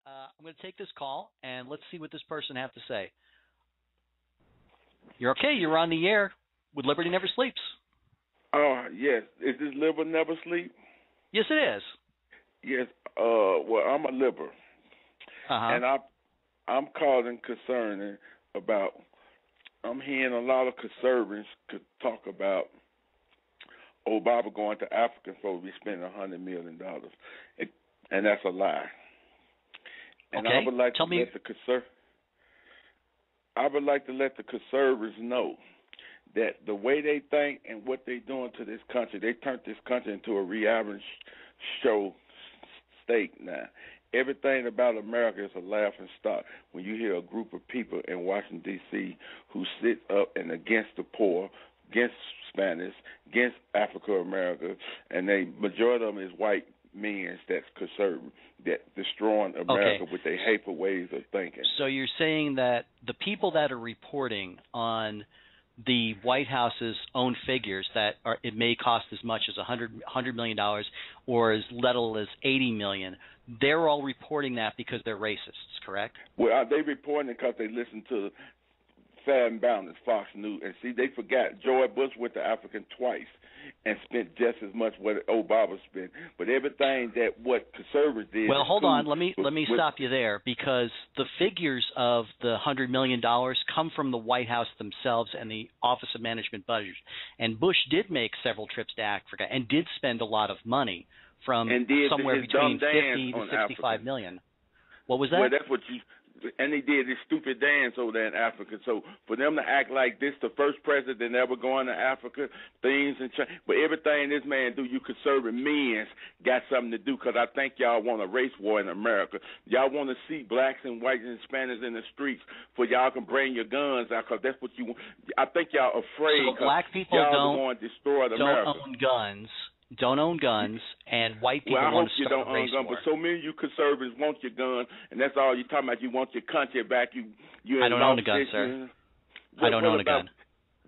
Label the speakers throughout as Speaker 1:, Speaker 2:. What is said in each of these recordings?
Speaker 1: I'm going to take this call, and let's see what this person has to say. You're okay. You're on the air with Liberty Never Sleeps.
Speaker 2: Oh, yes. Is this Liber Never Sleep?
Speaker 1: Yes, it is.
Speaker 2: Yes. Well, I'm a Liber. And I'm calling concerning about, I'm hearing a lot of conservatives could talk about Obama going to Africa and supposed to be spending $100 million. And that's a lie. And
Speaker 1: okay.
Speaker 2: I would like
Speaker 1: Tell
Speaker 2: to
Speaker 1: me.
Speaker 2: I would like to let the conservatives know that the way they think and what they're doing to this country, they turned this country into a reality show state now. Everything about America is a laughing stock when you hear a group of people in Washington, D.C. who sit up and against the poor, against Spanish, against African America, and the majority of them is white men that's conservative, that destroying America with their hateful ways of thinking.
Speaker 1: So you're saying that the people that are reporting on the White House's own figures that it may cost as much as $100 million or as little as $80 million, they're all reporting that because they're racists, correct?
Speaker 2: Well, they reporting it because they listen to Fair and Balanced, Fox News. And see, they forgot George Bush went to Africa twice and spent just as much what Obama spent. But everything that what conservatives did.
Speaker 1: Well, hold on. Let me stop you there, because the figures of the $100 million come from the White House themselves and the Office of Management Budget. And Bush did make several trips to Africa and did spend a lot of money, from somewhere between 50 to 65 million. What was that?
Speaker 2: Well, that's what you. And they did this stupid dance over there in Africa. So for them to act like this, the first president ever going to Africa, things and change. But everything this man do, you conservative men got something to do, because I think y'all want a race war in America. Y'all want to see blacks and whites and Hispanics in the streets for y'all can bring your guns out, because that's what you want. I think y'all afraid.
Speaker 1: So black people
Speaker 2: y'all don't destroy America.
Speaker 1: Don't own guns, and white people want to start a race war.
Speaker 2: But so many of you conservatives want your gun, and that's all you're talking about. You want your country back.
Speaker 1: I don't own a gun, sir. I don't own a gun.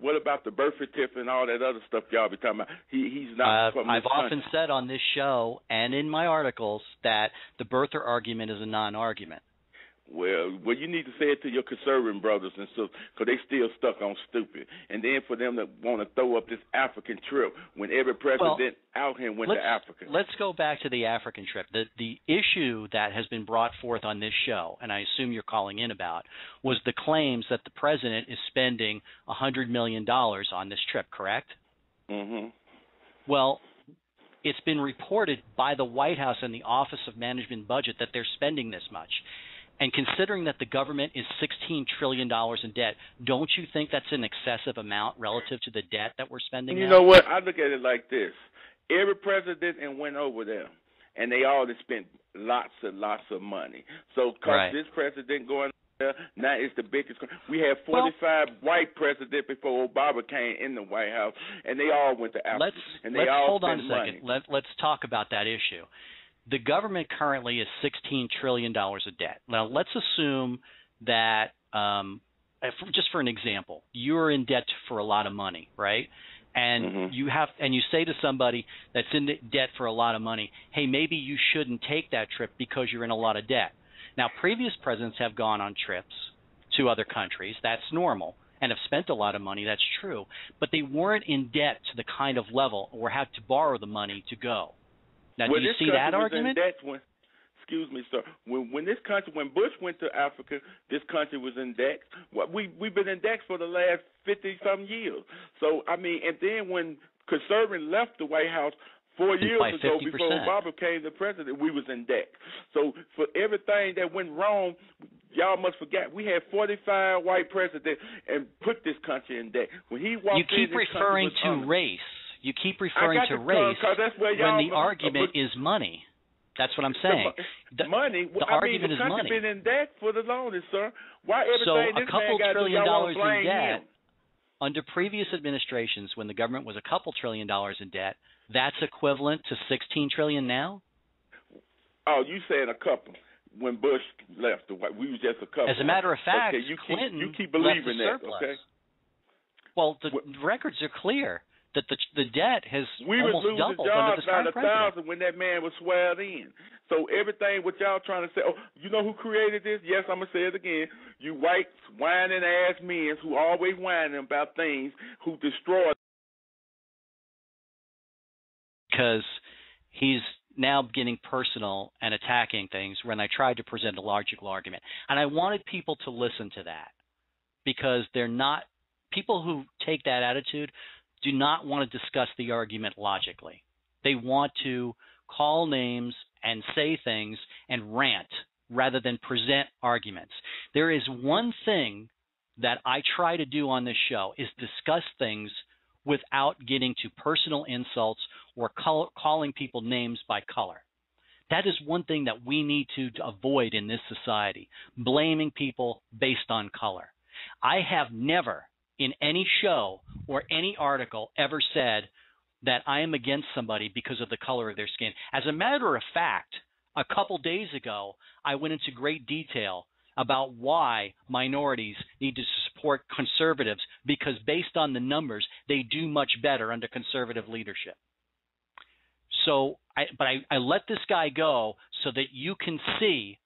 Speaker 2: What about the birth certificate and all that other stuff y'all be talking about? He's not from this
Speaker 1: I've often said on this show and in my articles that the birther argument is a non-argument.
Speaker 2: Well, you need to say it to your conservative brothers and sisters, because they still stuck on stupid. And then for them to want to throw up this African trip when every president out here went to Africa.
Speaker 1: Let's go back to the African trip. The issue that has been brought forth on this show, and I assume you're calling in about, was the claims that the president is spending $100 million on this trip, correct?
Speaker 2: Mm-hmm.
Speaker 1: Well, it's been reported by the White House and the Office of Management Budget that they're spending this much. And considering that the government is $16 trillion in debt, don't you think that's an excessive amount relative to the debt that we're spending?
Speaker 2: You know what? I look at it like this. Every president went over there, and they all have spent lots and lots of money. So because this president going there, now it's the biggest. We had 45 white presidents before Obama came in the White House, and they all went to Africa.
Speaker 1: Let's hold on a second. Let's talk about that issue. The government currently is $16 trillion of debt. Now, let's assume that, just for an example, you're in debt for a lot of money, right? And you say to somebody that's in debt for a lot of money, hey, maybe you shouldn't take that trip because you're in a lot of debt. Now, previous presidents have gone on trips to other countries. That's normal, and have spent a lot of money. That's true. But they weren't in debt to the kind of level or had to borrow the money to go. Now, do you see that argument?
Speaker 2: Excuse me, sir. When Bush went to Africa, this country was in debt. We've been in debt for the last 50-some years. So, I mean, and then when conservatives left the White House 4 years ago,
Speaker 1: 50%.
Speaker 2: before Obama became the president, we was in debt. So for everything that went wrong, y'all must forget, we had 45 white presidents and put this country in debt. When he walked
Speaker 1: you keep referring to race. You keep referring to race when the argument is money. That's what I'm saying.
Speaker 2: Money?
Speaker 1: The argument is money.
Speaker 2: The country's been in debt for the longest, sir. Why everything
Speaker 1: this man got to do, y'all want to blame him? Under previous administrations, when the government was a couple $1 trillion in debt, that's equivalent to $16 trillion now?
Speaker 2: Oh, you said a couple. When Bush left, we was just a couple.
Speaker 1: As a matter of fact,
Speaker 2: okay,
Speaker 1: Clinton
Speaker 2: you keep believing
Speaker 1: left a surplus.
Speaker 2: Okay?
Speaker 1: Well, the records are clear. that the debt has
Speaker 2: we was
Speaker 1: almost
Speaker 2: losing
Speaker 1: doubled under
Speaker 2: jobs
Speaker 1: this
Speaker 2: by
Speaker 1: current
Speaker 2: the
Speaker 1: president.
Speaker 2: thousand when that man was sweared in. So everything what y'all trying to say, oh, you know who created this? Yes, I'm going to say it again. You white whining ass men who always whining about things who destroy.
Speaker 1: Because he's now getting personal and attacking things when I tried to present a logical argument. And I wanted people to listen to that, because they're not – people who take that attitude do not want to discuss the argument logically. They want to call names and say things and rant rather than present arguments. There is one thing that I try to do on this show is discuss things without getting to personal insults or calling people names by color. That is one thing that we need to avoid in this society, blaming people based on color. I have never in any show or any article ever said that I am against somebody because of the color of their skin. As a matter of fact, a couple days ago, I went into great detail about why minorities need to support conservatives, because based on the numbers, they do much better under conservative leadership. So, I let this guy go so that you can see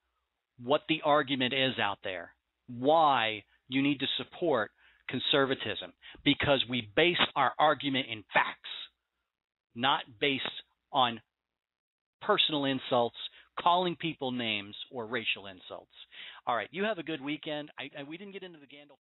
Speaker 1: what the argument is out there, why you need to support conservatism, because we base our argument in facts, not based on personal insults, calling people names, or racial insults. All right, you have a good weekend. We didn't get into the Gandalf.